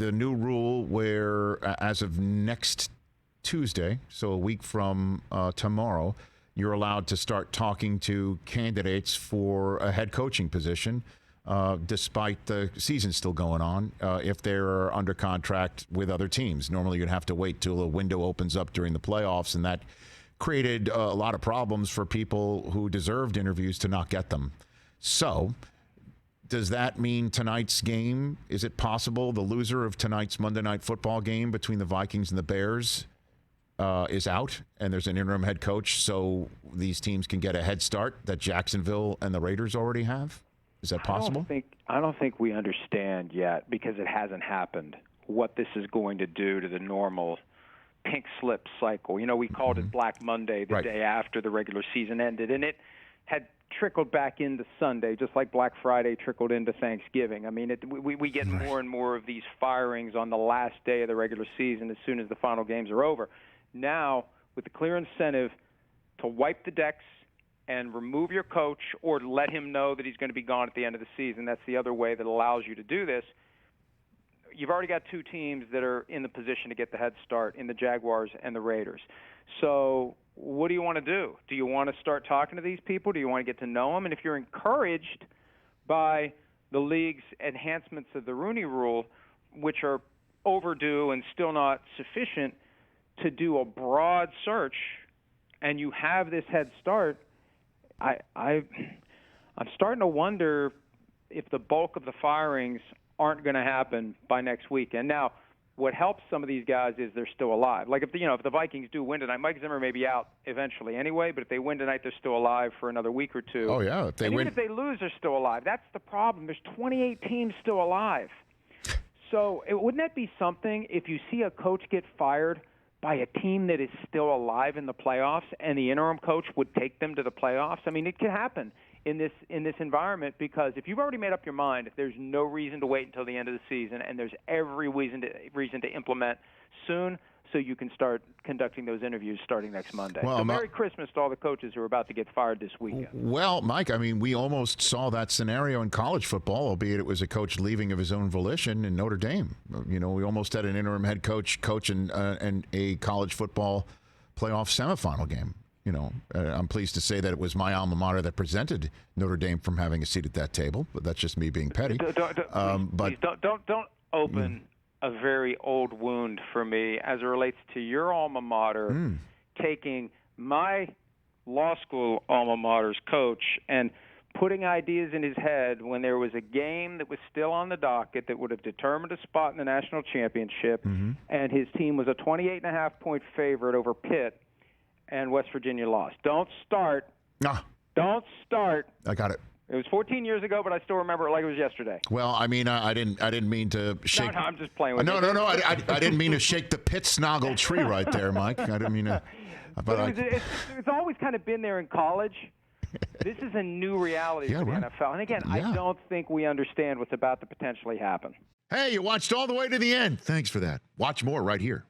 the new rule where as of next Tuesday, so a week from tomorrow, you're allowed to start talking to candidates for a head coaching position, despite the season still going on, if they're under contract with other teams. Normally, you'd have to wait till a window opens up during the playoffs, and that created a lot of problems for people who deserved interviews to not get them. So, does that mean tonight's game, is it possible the loser of tonight's Monday Night Football game between the Vikings and the Bears is out, and there's an interim head coach, so these teams can get a head start that Jacksonville and the Raiders already have? Is that possible? I don't think we understand yet, because it hasn't happened, what this is going to do to the normal pink slip cycle. You know, we called it Black Monday the day after the regular season ended, and it had trickled back into Sunday, just like Black Friday trickled into Thanksgiving. I mean, we get more and more of these firings on the last day of the regular season as soon as the final games are over. Now, with the clear incentive to wipe the decks and remove your coach or let him know that he's going to be gone at the end of the season, that's the other way that allows you to do this. You've already got two teams that are in the position to get the head start in the Jaguars and the Raiders. So what do you want to do? Do you want to start talking to these people? Do you want to get to know them? And if you're encouraged by the league's enhancements of the Rooney Rule, which are overdue and still not sufficient, to do a broad search, and you have this head start, I'm starting to wonder if the bulk of the firings aren't going to happen by next weekend. Now, what helps some of these guys is they're still alive. Like if the Vikings do win tonight, Mike Zimmer may be out eventually anyway, but if they win tonight, they're still alive for another week or two. Oh yeah, if they win, even if they lose, they're still alive. That's the problem. There's 28 teams still alive. So wouldn't that be something if you see a coach get fired by a team that is still alive in the playoffs, and the interim coach would take them to the playoffs? I mean, it can happen in this environment, because if you've already made up your mind, there's no reason to wait until the end of the season, and there's every reason to implement soon, so you can start conducting those interviews starting next Monday. Well, so Merry Christmas to all the coaches who are about to get fired this weekend. Well, Mike, I mean, we almost saw that scenario in college football, albeit it was a coach leaving of his own volition in Notre Dame. You know, we almost had an interim head coach in a college football playoff semifinal game. You know, I'm pleased to say that it was my alma mater that prevented Notre Dame from having a seat at that table, but that's just me being petty. Please don't open a very old wound for me as it relates to your alma mater taking my law school alma mater's coach and putting ideas in his head when there was a game that was still on the docket that would have determined a spot in the national championship, and his team was a 28.5-point favorite over Pitt, and West Virginia lost. Don't start. Don't start. I got it. It was 14 years ago, but I still remember it like it was yesterday. Well, I mean, I didn't mean to shake. No, I'm just playing with you. No. I didn't mean to shake the pit snoggle tree right there, Mike. I didn't mean to. But it's always kind of been there in college. This is a new reality for the NFL. And again, I don't think we understand what's about to potentially happen. Hey, you watched all the way to the end. Thanks for that. Watch more right here.